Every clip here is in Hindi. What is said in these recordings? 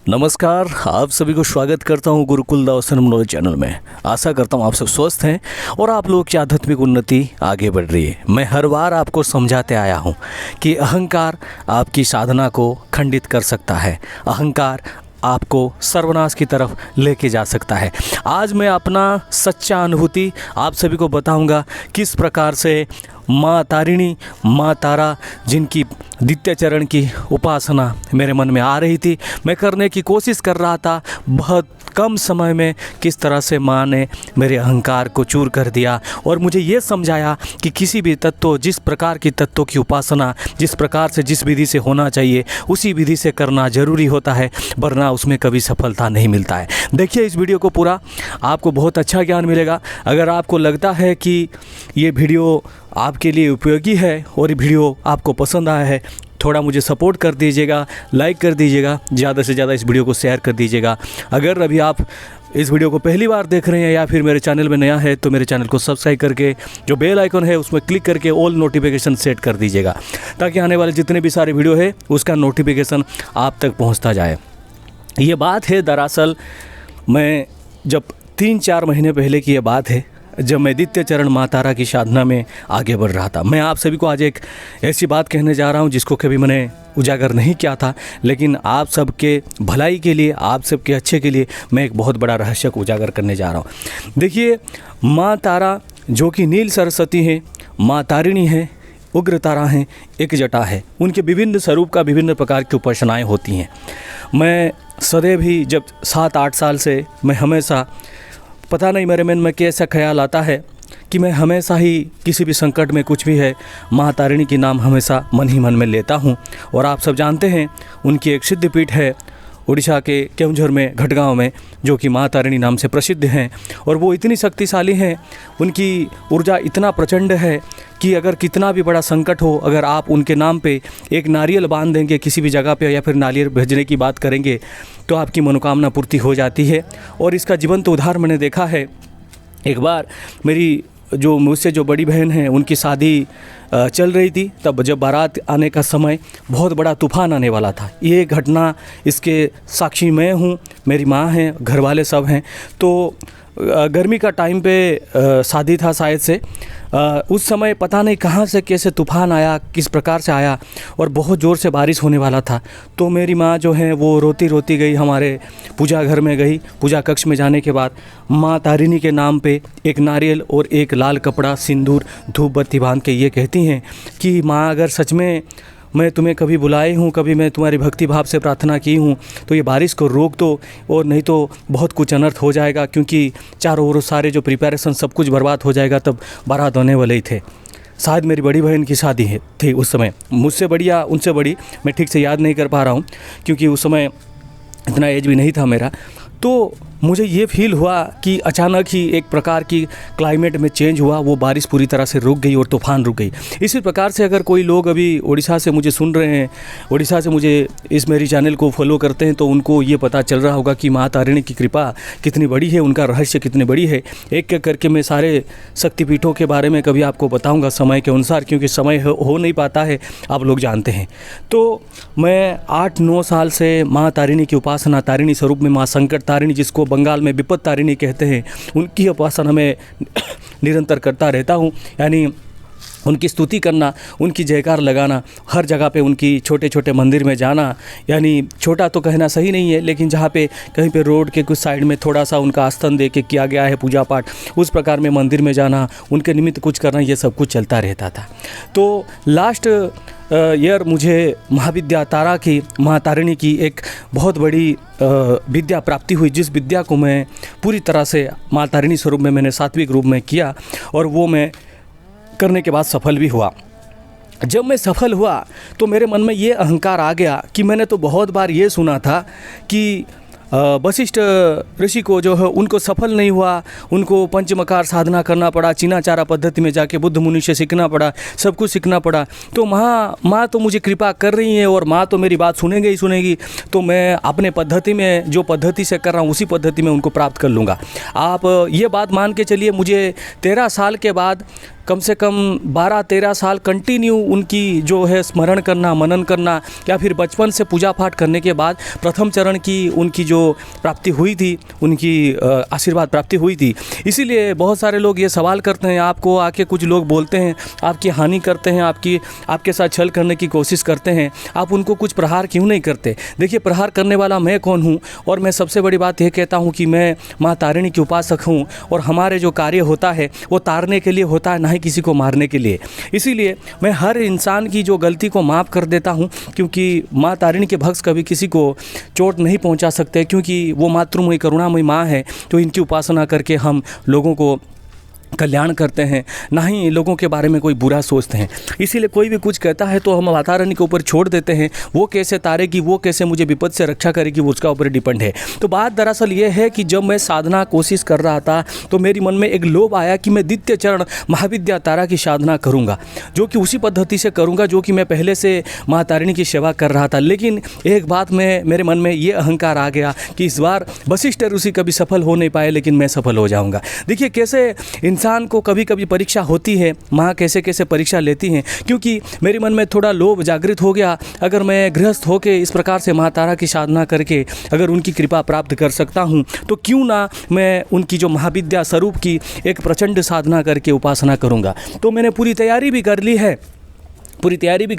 नमस्कार, आप सभी को स्वागत करता हूं गुरुकुल दर्शन नॉलेज चैनल में। आशा करता हूं आप सब स्वस्थ हैं और आप लोगों की आध्यात्मिक उन्नति आगे बढ़ रही है। मैं हर बार आपको समझाते आया हूं कि अहंकार आपकी साधना को खंडित कर सकता है, अहंकार आपको सर्वनाश की तरफ लेके जा सकता है। आज मैं अपना सच्चा अनुभूति आप सभी को बताऊंगा, किस प्रकार से माँ तारिणी, माँ तारा, जिनकी द्वितीय चरण की उपासना मेरे मन में आ रही थी, मैं करने की कोशिश कर रहा था। बहुत कम समय में किस तरह से माँ ने मेरे अहंकार को चूर कर दिया और मुझे ये समझाया कि किसी भी तत्व, जिस प्रकार की तत्वों की उपासना जिस प्रकार से, जिस विधि से होना चाहिए उसी विधि से करना ज़रूरी होता है, वरना उसमें कभी सफलता नहीं मिलता है। देखिए इस वीडियो को पूरा, आपको बहुत अच्छा ज्ञान मिलेगा। अगर आपको लगता है कि ये वीडियो आपके लिए उपयोगी है और ये वीडियो आपको पसंद आया है, थोड़ा मुझे सपोर्ट कर दीजिएगा, लाइक कर दीजिएगा, ज़्यादा से ज़्यादा इस वीडियो को शेयर कर दीजिएगा। अगर अभी आप इस वीडियो को पहली बार देख रहे हैं या फिर मेरे चैनल में नया है तो मेरे चैनल को सब्सक्राइब करके जो बेल आइकन है उसमें क्लिक करके ऑल नोटिफिकेशन सेट कर दीजिएगा, ताकि आने वाले जितने भी सारे वीडियो है उसका नोटिफिकेशन आप तक पहुँचता जाए। ये बात है, दरअसल मैं जब 3-4 महीने पहले की ये बात है, जब मैं द्वितीय चरण माँ तारा की साधना में आगे बढ़ रहा था। मैं आप सभी को आज एक ऐसी बात कहने जा रहा हूँ जिसको कभी मैंने उजागर नहीं किया था, लेकिन आप सबके भलाई के लिए, आप सबके अच्छे के लिए मैं एक बहुत बड़ा रहस्य को उजागर करने जा रहा हूँ। देखिए, माँ तारा जो कि नील सरस्वती हैं, माँ तारिणी हैं, उग्र तारा हैं, एक जटा है, उनके विभिन्न स्वरूप का विभिन्न प्रकार की उपासनाएँ होती हैं। मैं सदैव ही, जब 7-8 साल से मैं हमेशा, पता नहीं मेरे मन में कैसा ख्याल आता है कि मैं हमेशा ही किसी भी संकट में, कुछ भी है, माँ तारिणी की नाम हमेशा मन ही मन में लेता हूँ। और आप सब जानते हैं उनकी एक सिद्धपीठ है उड़ीसा के केवंझर में, घटगांव में, जो कि माँ तारिणी नाम से प्रसिद्ध हैं। और वो इतनी शक्तिशाली हैं, उनकी ऊर्जा इतना प्रचंड है कि अगर कितना भी बड़ा संकट हो, अगर आप उनके नाम पे एक नारियल बांध देंगे किसी भी जगह पे या फिर नारियल भेजने की बात करेंगे तो आपकी मनोकामना पूर्ति हो जाती है। और इसका जीवंत उदाहरण मैंने देखा है। एक बार मेरी जो मुझसे जो बड़ी बहन है, उनकी शादी चल रही थी, तब जब बारात आने का समय, बहुत बड़ा तूफ़ान आने वाला था। ये घटना, इसके साक्षी मैं हूँ, मेरी माँ हैं, घर वाले सब हैं। तो गर्मी का टाइम पे शादी था शायद से। उस समय पता नहीं कहाँ से कैसे तूफ़ान आया, किस प्रकार से आया, और बहुत ज़ोर से बारिश होने वाला था। तो मेरी माँ जो है वो रोती रोती गई, हमारे पूजा घर में गई। पूजा कक्ष में जाने के बाद माँ तारिणी के नाम पे एक नारियल और एक लाल कपड़ा, सिंदूर, धूप बत्ती बांध के ये कहती हैं कि माँ, अगर सच में मैं तुम्हें कभी बुलाई हूँ, कभी मैं तुम्हारी भक्ति भाव से प्रार्थना की हूँ, तो ये बारिश को रोक दो, और नहीं तो बहुत कुछ अनर्थ हो जाएगा, क्योंकि चारों ओर सारे जो प्रिपरेशन सब कुछ बर्बाद हो जाएगा। तब बारात होने वाले ही थे। शायद मेरी बड़ी बहन की शादी थी उस समय, मुझसे बड़ी या उनसे बड़ी, मैं ठीक से याद नहीं कर पा रहा हूँ, क्योंकि उस समय इतना एज भी नहीं था मेरा। तो मुझे ये फील हुआ कि अचानक ही एक प्रकार की क्लाइमेट में चेंज हुआ, वो बारिश पूरी तरह से रुक गई और तूफ़ान रुक गई। इसी प्रकार से अगर कोई लोग अभी उड़ीसा से मुझे सुन रहे हैं, उड़ीसा से मुझे इस मेरी चैनल को फॉलो करते हैं, तो उनको ये पता चल रहा होगा कि माँ तारिणी की कृपा कितनी बड़ी है, उनका रहस्य कितनी बड़ी है। एक एक करके मैं सारे शक्तिपीठों के बारे में कभी आपको बताऊँगा समय के अनुसार, क्योंकि समय हो नहीं पाता है, आप लोग जानते हैं। तो मैं 8-9 साल से माँ तारिणी की उपासना, तारिणी स्वरूप में माँ संकट तारिणी, जिसको बंगाल में विपद तारिणी कहते हैं, उनकी उपासना में निरंतर करता रहता हूँ। यानी उनकी स्तुति करना, उनकी जयकार लगाना, हर जगह पे उनकी छोटे छोटे मंदिर में जाना, यानी छोटा तो कहना सही नहीं है, लेकिन जहाँ पे कहीं पे रोड के कुछ साइड में थोड़ा सा उनका आस्थान दे के किया गया है पूजा पाठ, उस प्रकार में मंदिर में जाना, उनके निमित्त कुछ करना, ये सब कुछ चलता रहता था। तो लास्ट ईयर मुझे महाविद्या तारा की, माँ तारिणी की एक बहुत बड़ी विद्या प्राप्ति हुई, जिस विद्या को मैं पूरी तरह से माँ तारिणी स्वरूप में मैंने सात्विक रूप में किया, और वो मैं करने के बाद सफल भी हुआ। जब मैं सफल हुआ तो मेरे मन में ये अहंकार आ गया कि मैंने तो बहुत बार ये सुना था कि वशिष्ठ ऋषि को जो है उनको सफल नहीं हुआ, उनको पंचमकार साधना करना पड़ा, चीनाचारा पद्धति में जाके बुद्ध मुनि से सीखना पड़ा, सब कुछ सीखना पड़ा। तो माँ तो मुझे कृपा कर रही है और माँ तो मेरी बात सुनेगी ही सुनेगी, तो मैं अपने पद्धति में, जो पद्धति से कर रहा हूँ उसी पद्धति में उनको प्राप्त कर लूँगा। आप ये बात मान के चलिए, मुझे 13 साल के बाद कम से कम 12-13 साल कंटिन्यू उनकी जो है स्मरण करना, मनन करना, या फिर बचपन से पूजा पाठ करने के बाद प्रथम चरण की उनकी जो प्राप्ति हुई थी, उनकी आशीर्वाद प्राप्ति हुई थी। इसीलिए बहुत सारे लोग ये सवाल करते हैं, आपको आके कुछ लोग बोलते हैं, आपकी हानि करते हैं, आपके साथ छल करने की कोशिश करते हैं, आप उनको कुछ प्रहार क्यों नहीं करते? देखिए, प्रहार करने वाला मैं कौन हूँ? और मैं सबसे बड़ी बात ये कहता हूँ कि मैं माँ तारिणी की उपासक हूँ, और हमारे जो कार्य होता है वो तारने के लिए होता है, ना ही किसी को मारने के लिए। इसीलिए मैं हर इंसान की जो गलती को माफ़ कर देता हूँ, क्योंकि माँ तारिणी के भक्त कभी किसी को चोट नहीं पहुँचा सकते, क्योंकि वो मातृमयी करुणामयी माँ है। तो इनकी उपासना करके हम लोगों को कल्याण करते हैं, ना ही लोगों के बारे में कोई बुरा सोचते हैं। इसीलिए कोई भी कुछ कहता है तो हम माता रानी के ऊपर छोड़ देते हैं, वो कैसे तारेगी, वो कैसे मुझे विपद से रक्षा करेगी, वो उसका ऊपर डिपेंड है। तो बात दरअसल ये है कि जब मैं साधना कोशिश कर रहा था तो मेरी मन में एक लोभ आया कि मैं द्वितीय चरण महाविद्या तारा की साधना करूँगा, जो कि उसी पद्धति से करूँगा जो कि मैं पहले से माँ तारिणी की सेवा कर रहा था। लेकिन एक बात में मेरे मन में ये अहंकार आ गया कि इस बार वशिष्ठ ऋषि कभी सफल हो नहीं पाए, लेकिन मैं सफल हो जाऊँगा। देखिए कैसे इंसान को कभी कभी परीक्षा होती है, माँ कैसे कैसे परीक्षा लेती हैं, क्योंकि मेरे मन में थोड़ा लोभ जागृत हो गया। अगर मैं गृहस्थ होकर इस प्रकार से माँ तारा की साधना करके अगर उनकी कृपा प्राप्त कर सकता हूँ, तो क्यों ना मैं उनकी जो महाविद्या स्वरूप की एक प्रचंड साधना करके उपासना करूँगा। तो मैंने पूरी तैयारी भी कर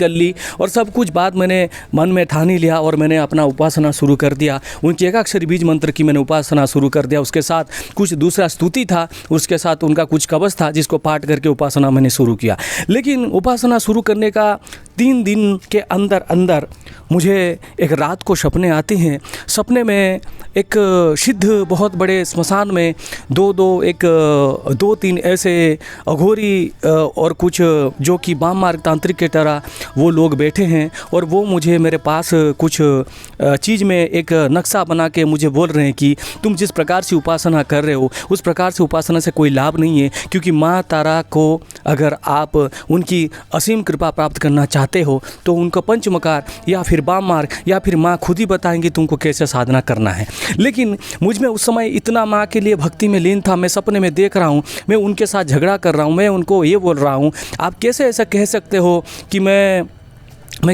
ली और सब कुछ बात मैंने मन में ठान ही लिया, और मैंने अपना उपासना शुरू कर दिया। उनकी एकाक्षरी बीज मंत्र की मैंने उपासना शुरू कर दिया। उसके साथ कुछ दूसरा स्तुति था, उसके साथ उनका कुछ कवच था, जिसको पाठ करके उपासना मैंने शुरू किया। लेकिन उपासना शुरू करने का 3 दिन के अंदर अंदर मुझे एक रात को सपने आते हैं। सपने में एक सिद्ध बहुत बड़े स्मशान में 2-3 ऐसे अघोरी और कुछ जो कि वाम मार्ग तांत्रिक के तरह वो लोग बैठे हैं, और वो मुझे मेरे पास कुछ चीज़ में एक नक्शा बना के मुझे बोल रहे हैं कि तुम जिस प्रकार से उपासना कर रहे हो उस प्रकार से उपासना से कोई लाभ नहीं है, क्योंकि माँ तारा को अगर आप उनकी असीम कृपा प्राप्त करना चाहते हो तो उनको पंचमकार या फिर वाम मार्ग या फिर माँ खुद ही बताएंगी तुमको कैसे साधना करना है। लेकिन मुझ में उस समय इतना माँ के लिए भक्ति में लीन था, मैं सपने में देख रहा हूँ, मैं उनके साथ झगड़ा कर रहा हूँ, मैं उनको ये बोल रहा हूँ, आप कैसे ऐसा कह सकते हो कि मैं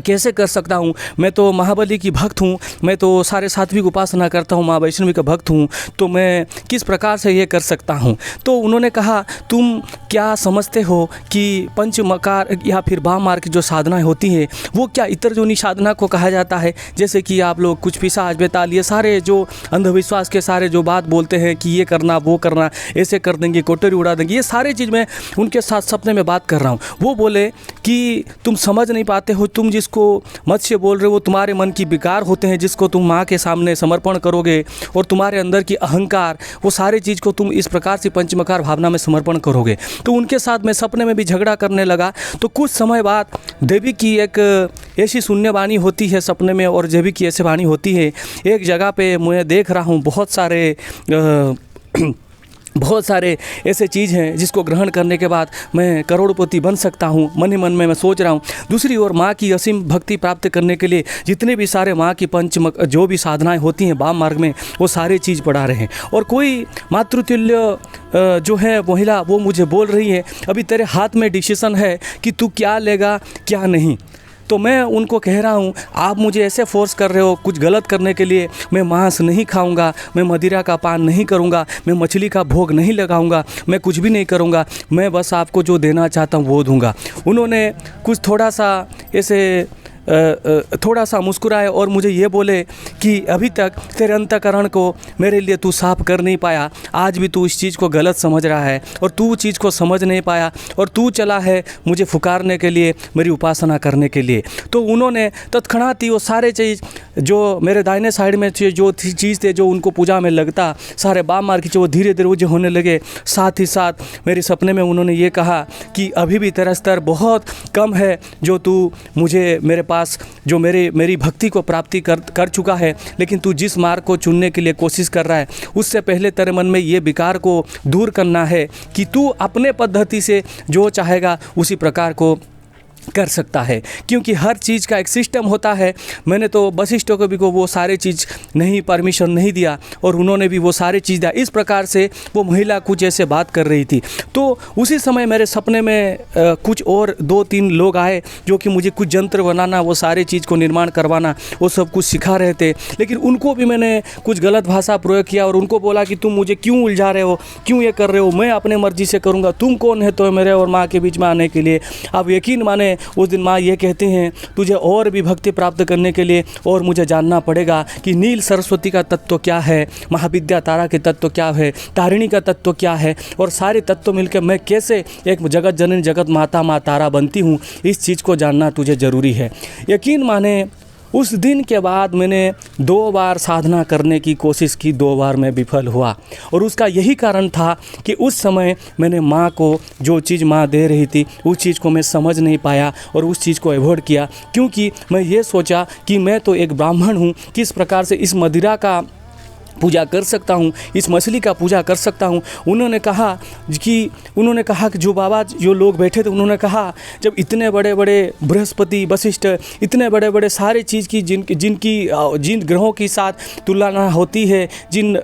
कैसे कर सकता हूँ? मैं तो महाबली की भक्त हूँ, मैं तो सारे सात्विक उपासना करता हूँ, माँ वैष्णवी का भक्त हूँ, तो मैं किस प्रकार से ये कर सकता हूँ? तो उन्होंने कहा, तुम क्या समझते हो कि पंचमकार या फिर वाम मार्ग की जो साधनाएं होती हैं वो क्या इतरजोनी साधना को कहा जाता है? जैसे कि आप लोग कुछ पिशाच बेताल ये सारे जो अंधविश्वास के सारे जो बात बोलते हैं कि ये करना वो करना, ऐसे कर देंगे, कोटरी उड़ा देंगे, ये सारे चीज़ मैं उनके साथ सपने में बात कर रहा हूँ। वो बोले कि तुम समझ नहीं पाते हो, तुम जिसको मत्स्य बोल रहे हो तुम्हारे मन की विकार होते हैं, जिसको तुम माँ के सामने समर्पण करोगे और तुम्हारे अंदर की अहंकार, वो सारी चीज़ को तुम इस प्रकार से पंचमकार भावना में समर्पण करोगे। तो उनके साथ मैं सपने में भी झगड़ा करने लगा। तो कुछ समय बाद देवी की एक ऐसी शून्य वाणी होती है सपने में, और देवी की ऐसी वाणी होती है, एक जगह पे मैं देख रहा हूँ बहुत सारे ऐसे चीज़ हैं जिसको ग्रहण करने के बाद मैं करोड़पति बन सकता हूँ। मन ही मन में मैं सोच रहा हूँ। दूसरी ओर माँ की असीम भक्ति प्राप्त करने के लिए जितने भी सारे माँ की जो भी साधनाएं होती हैं वाम मार्ग में, वो सारे चीज़ पढ़ा रहे हैं। और कोई मातृतुल्य जो है महिला वो मुझे बोल रही है, अभी तेरे हाथ में डिसीजन है कि तू क्या लेगा क्या नहीं। तो मैं उनको कह रहा हूँ, आप मुझे ऐसे फोर्स कर रहे हो कुछ गलत करने के लिए। मैं मांस नहीं खाऊंगा, मैं मदिरा का पान नहीं करूँगा, मैं मछली का भोग नहीं लगाऊंगा, मैं कुछ भी नहीं करूँगा, मैं बस आपको जो देना चाहता हूँ वो दूंगा। उन्होंने कुछ थोड़ा सा मुस्कुराए और मुझे ये बोले कि अभी तक तेरे अंतःकरण को मेरे लिए तू साफ कर नहीं पाया, आज भी तू इस चीज़ को गलत समझ रहा है और तू चीज़ को समझ नहीं पाया, और तू चला है मुझे फुकारने के लिए, मेरी उपासना करने के लिए। तो उन्होंने तत्क्षणात ही वो सारे चीज़ जो मेरे दाहिने साइड में जो चीज़ थे जो उनको पूजा में लगता, सारे वाम मार्ग के वो धीरे धीरे वो होने लगे। साथ ही साथ मेरे सपने में उन्होंने ये कहा कि अभी भी तेरा स्तर बहुत कम है, जो तू मुझे मेरे पास जो मेरी भक्ति को प्राप्ति कर चुका है, लेकिन तू जिस मार्ग को चुनने के लिए कोशिश कर रहा है उससे पहले तेरे मन में ये विकार को दूर करना है कि तू अपने पद्धति से जो चाहेगा उसी प्रकार को कर सकता है, क्योंकि हर चीज़ का एक सिस्टम होता है। मैंने तो वशिष्ठ को भी वो सारे चीज़ नहीं परमिशन नहीं दिया और उन्होंने भी वो सारे चीज़ दिया। इस प्रकार से वो महिला कुछ ऐसे बात कर रही थी। तो उसी समय मेरे सपने में कुछ और 2-3 लोग आए जो कि मुझे कुछ यंत्र बनाना, वो सारे चीज़ को निर्माण करवाना, वो सब कुछ सिखा रहे थे। लेकिन उनको भी मैंने कुछ गलत भाषा प्रयोग किया और उनको बोला कि तुम मुझे क्यों उलझा रहे हो, क्यों ये कर रहे हो, मैं अपने मर्जी से करूँगा, तुम कौन है तो मेरे और माँ के बीच में आने के लिए। अब यकीन माने उस दिन माँ ये कहते हैं, तुझे और भी भक्ति प्राप्त करने के लिए और मुझे जानना पड़ेगा कि नील सरस्वती का तत्व क्या है, महाविद्या तारा के तत्व क्या है, तारिणी का तत्व क्या है, और सारे तत्व मिलकर मैं कैसे एक जगत जननी जगत माता माँ तारा बनती हूँ, इस चीज़ को जानना तुझे ज़रूरी है। यकीन माने उस दिन के बाद मैंने 2 बार साधना करने की कोशिश की, 2 बार मैं विफल हुआ। और उसका यही कारण था कि उस समय मैंने माँ को जो चीज़ माँ दे रही थी उस चीज़ को मैं समझ नहीं पाया और उस चीज़ को अवॉइड किया, क्योंकि मैं ये सोचा कि मैं तो एक ब्राह्मण हूँ, किस प्रकार से इस मदिरा का पूजा कर सकता हूँ, इस मछली का पूजा कर सकता हूँ। उन्होंने कहा कि जो बाबा जो लोग बैठे थे उन्होंने कहा, जब इतने बड़े बड़े बृहस्पति वशिष्ठ इतने बड़े बड़े सारे चीज़ की जिन ग्रहों के साथ तुलना होती है, जिन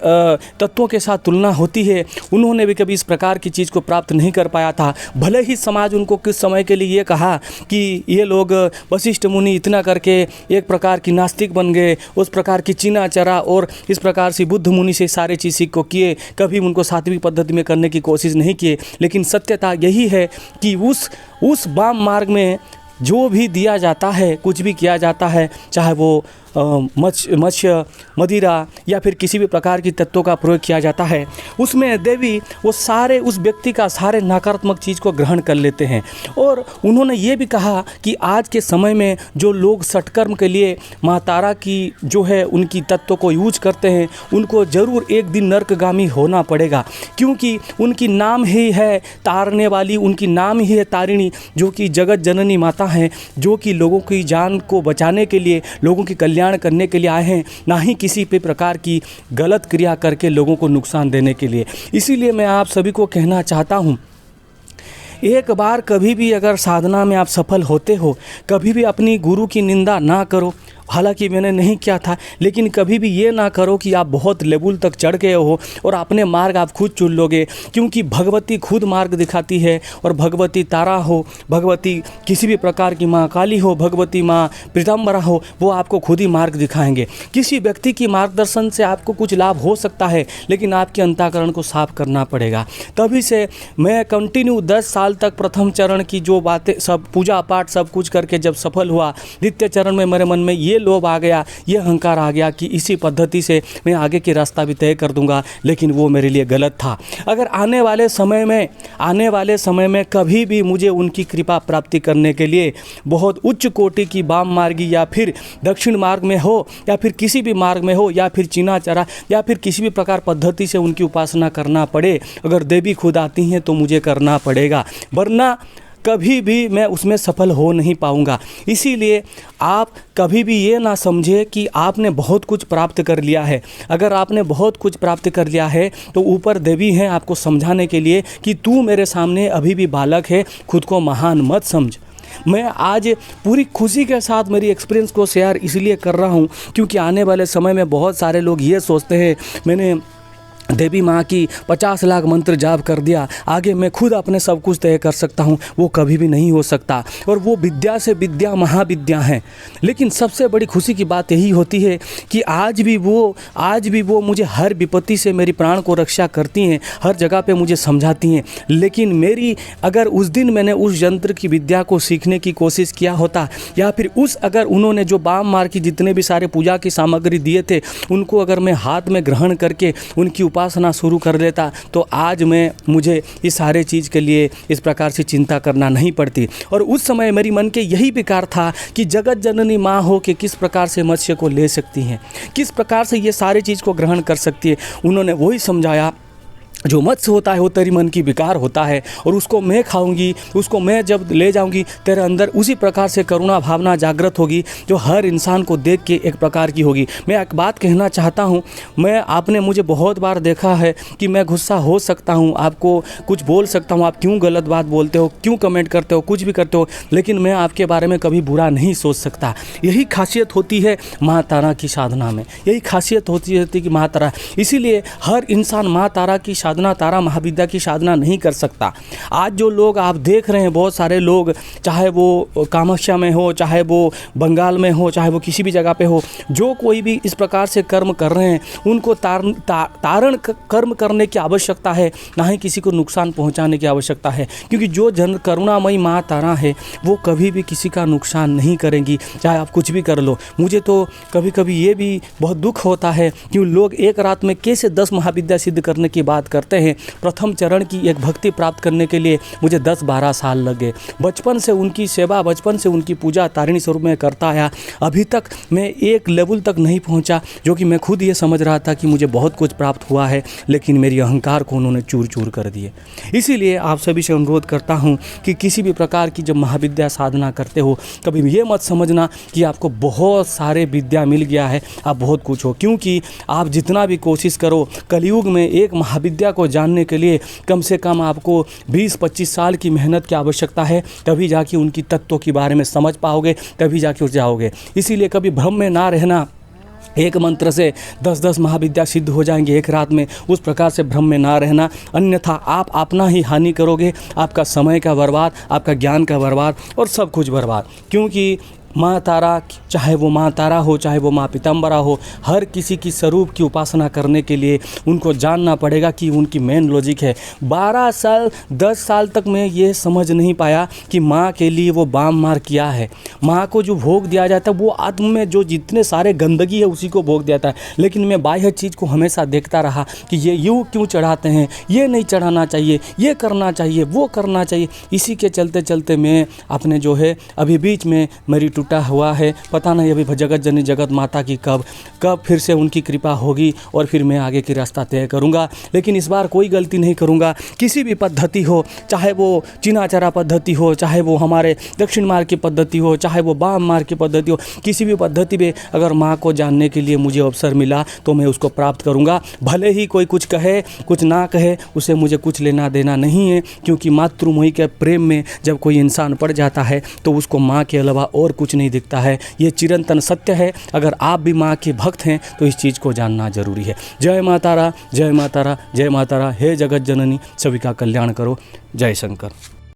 तत्वों के साथ तुलना होती है, उन्होंने भी कभी इस प्रकार की चीज़ को प्राप्त नहीं कर पाया था। भले ही समाज उनको कुछ समय के लिए ये कहा कि ये लोग वशिष्ठ मुनि इतना करके एक प्रकार की नास्तिक बन गए, उस प्रकार की चीना चरा और इस प्रकार से बुद्ध मुनि से सारे चीज़ सीख को किए, कभी उनको सात्विक पद्धति में करने की कोशिश नहीं किए। लेकिन सत्यता यही है कि उस वाम मार्ग में जो भी दिया जाता है, कुछ भी किया जाता है, चाहे वो मत्स्य मदिरा या फिर किसी भी प्रकार की तत्वों का प्रयोग किया जाता है, उसमें देवी वो सारे उस व्यक्ति का सारे नकारात्मक चीज़ को ग्रहण कर लेते हैं। और उन्होंने ये भी कहा कि आज के समय में जो लोग सटकर्म के लिए माँ तारा की जो है उनकी तत्व को यूज करते हैं, उनको ज़रूर एक दिन नरकगामी होना पड़ेगा, क्योंकि उनकी नाम ही है तारने वाली, उनकी नाम ही है तारिणी, जो कि जगत जननी माता हैं, जो कि लोगों की जान को बचाने के लिए, लोगों की कल्याण करने के लिए आए हैं, ना ही किसी भी प्रकार की गलत क्रिया करके लोगों को नुकसान देने के लिए। इसीलिए मैं आप सभी को कहना चाहता हूं, एक बार कभी भी अगर साधना में आप सफल होते हो, कभी भी अपनी गुरु की निंदा ना करो। हालांकि मैंने नहीं किया था, लेकिन कभी भी ये ना करो कि आप बहुत लेवल तक चढ़ गए हो और अपने मार्ग आप खुद चुन लोगे, क्योंकि भगवती खुद मार्ग दिखाती है। और भगवती तारा हो, भगवती किसी भी प्रकार की माँ काली हो, भगवती माँ पीताम्बरा हो, वो आपको खुद ही मार्ग दिखाएंगे। किसी व्यक्ति की मार्गदर्शन से आपको कुछ लाभ हो सकता है, लेकिन आपके अंतःकरण को साफ करना पड़ेगा। तभी से मैं कंटिन्यू 10 साल तक प्रथम चरण की जो बातें सब पूजा पाठ सब कुछ करके जब सफल हुआ, द्वितीय चरण में मेरे मन में ये लोभ आ गया, ये अहंकार आ गया कि इसी पद्धति से मैं आगे की रास्ता भी तय कर दूंगा, लेकिन वो मेरे लिए गलत था। अगर आने वाले समय में कभी भी मुझे उनकी कृपा प्राप्ति करने के लिए बहुत उच्च कोटि की वाम मार्गी या फिर दक्षिण मार्ग में हो या फिर किसी भी मार्ग में हो या फिर चीना चरा या फिर किसी भी प्रकार पद्धति से उनकी उपासना करना पड़े, अगर देवी खुद आती हैं तो मुझे करना पड़ेगा, वरना कभी भी मैं उसमें सफल हो नहीं पाऊंगा। इसीलिए आप कभी भी ये ना समझे कि आपने बहुत कुछ प्राप्त कर लिया है। अगर आपने बहुत कुछ प्राप्त कर लिया है तो ऊपर देवी हैं आपको समझाने के लिए कि तू मेरे सामने अभी भी बालक है, खुद को महान मत समझ। मैं आज पूरी खुशी के साथ मेरी एक्सपीरियंस को शेयर इसलिए कर रहा हूँ क्योंकि आने वाले समय में बहुत सारे लोग ये सोचते हैं मैंने देवी माँ की 50 लाख मंत्र जाप कर दिया, आगे मैं खुद अपने सब कुछ तय कर सकता हूँ। वो कभी भी नहीं हो सकता। और वो विद्या से विद्या महाविद्या हैं। लेकिन सबसे बड़ी खुशी की बात यही होती है कि आज भी वो मुझे हर विपत्ति से मेरी प्राण को रक्षा करती हैं, हर जगह पे मुझे समझाती हैं। लेकिन मेरी अगर उस दिन मैंने उस यंत्र की विद्या को सीखने की कोशिश किया होता या फिर अगर उन्होंने जो वाम मार्ग की जितने भी सारे पूजा की सामग्री दिए थे उनको अगर मैं हाथ में ग्रहण करके उनकी उपासना शुरू कर लेता तो आज मुझे इस सारे चीज़ के लिए इस प्रकार से चिंता करना नहीं पड़ती। और उस समय मेरी मन के यही विकार था कि जगत जननी माँ हो के किस प्रकार से मत्स्य को ले सकती हैं, किस प्रकार से ये सारे चीज़ को ग्रहण कर सकती है। उन्होंने वही समझाया जो मत्स्य होता है वो तेरी मन की विकार होता है, और उसको मैं खाऊंगी, उसको मैं जब ले जाऊंगी तेरे अंदर उसी प्रकार से करुणा भावना जागृत होगी जो हर इंसान को देख के एक प्रकार की होगी। मैं एक बात कहना चाहता हूँ, आपने मुझे बहुत बार देखा है कि मैं गुस्सा हो सकता हूँ, आपको कुछ बोल सकता हूँ, आप क्यों गलत बात बोलते हो, क्यों कमेंट करते हो, कुछ भी करते हो, लेकिन मैं आपके बारे में कभी बुरा नहीं सोच सकता। यही खासियत होती है माँ तारा की साधना में, यही खासियत होती है कि माँ तारा, इसीलिए हर इंसान माँ तारा की साधना, तारा महाविद्या की साधना नहीं कर सकता। आज जो लोग आप देख रहे हैं, बहुत सारे लोग, चाहे वो कामाख्या में हो, चाहे वो बंगाल में हो, चाहे वो किसी भी जगह पे हो, जो कोई भी इस प्रकार से कर्म कर रहे हैं, उनको तारण कर्म करने की आवश्यकता है, ना ही किसी को नुकसान पहुंचाने की आवश्यकता है, क्योंकि जो जन करुणामयी माँ तारा है वो कभी भी किसी का नुकसान नहीं करेंगी, चाहे आप कुछ भी कर लो। मुझे तो कभी कभी ये भी बहुत दुख होता है कि लोग एक रात में कैसे 10 महाविद्या सिद्ध करने की बात करते हैं। प्रथम चरण की एक भक्ति प्राप्त करने के लिए मुझे 10-12 साल लगे। बचपन से उनकी सेवा, बचपन से उनकी पूजा तारिणी स्वरूप में करता आया, अभी तक मैं एक लेवल तक नहीं पहुंचा जो कि मैं खुद ये समझ रहा था कि मुझे बहुत कुछ प्राप्त हुआ है, लेकिन मेरी अहंकार को उन्होंने चूर चूर कर दिए। इसीलिए आप सभी से अनुरोध करता हूं कि किसी भी प्रकार की जब महाविद्या साधना करते हो, कभी ये मत समझना कि आपको बहुत सारे विद्या मिल गया है, आप बहुत कुछ हो, क्योंकि आप जितना भी कोशिश करो, कलयुग में एक महाविद्या को जानने के लिए कम से कम आपको 20-25 साल की मेहनत की आवश्यकता है, तभी जाके उनकी तत्वों के बारे में समझ पाओगे, तभी जाके उठ जाओगे। इसीलिए कभी भ्रम में ना रहना, एक मंत्र से 10-10 महाविद्या सिद्ध हो जाएंगे एक रात में, उस प्रकार से भ्रम में ना रहना, अन्यथा आप अपना ही हानि करोगे, आपका समय का बर्बाद, आपका ज्ञान का बर्बाद और सब कुछ बर्बाद। क्योंकि माँ तारा, चाहे वो माँ तारा हो, चाहे वो माँ पीताम्बरा हो, हर किसी की स्वरूप की उपासना करने के लिए उनको जानना पड़ेगा कि उनकी मेन लॉजिक है। 12 साल 10 साल तक मैं ये समझ नहीं पाया कि माँ के लिए वो बाम मार किया है। माँ को जो भोग दिया जाता है वो आत्म में जो जितने सारे गंदगी है उसी को भोग दिया है, लेकिन मैं बाह्य चीज़ को हमेशा देखता रहा कि ये यूँ क्यों चढ़ाते हैं, ये नहीं चढ़ाना चाहिए, ये करना चाहिए, वो करना चाहिए। इसी के चलते चलते मैं अपने जो है अभी बीच में मेरी टूटा हुआ है, पता नहीं अभी जगत जननी जगत माता की कब फिर से उनकी कृपा होगी और फिर मैं आगे की रास्ता तय करूंगा। लेकिन इस बार कोई गलती नहीं करूंगा। किसी भी पद्धति हो, चाहे वो चिनाचारा पद्धति हो, चाहे वो हमारे दक्षिण मार्ग की पद्धति हो, चाहे वो वाम मार्ग की पद्धति हो, किसी भी पद्धति में अगर माँ को जानने के लिए मुझे अवसर मिला तो मैं उसको प्राप्त करूँगा। भले ही कोई कुछ कहे कुछ ना कहे, उसे मुझे कुछ लेना देना नहीं है, क्योंकि मातृमोही के प्रेम में जब कोई इंसान पड़ जाता है तो उसको माँ के अलावा और कुछ नहीं दिखता है। ये चिरंतन सत्य है। अगर आप भी माँ के भक्त हैं तो इस चीज़ को जानना जरूरी है। जय माँ तारा, जय माँ तारा, जय माँ तारा। हे जगत जननी, सभी का कल्याण करो। जय शंकर।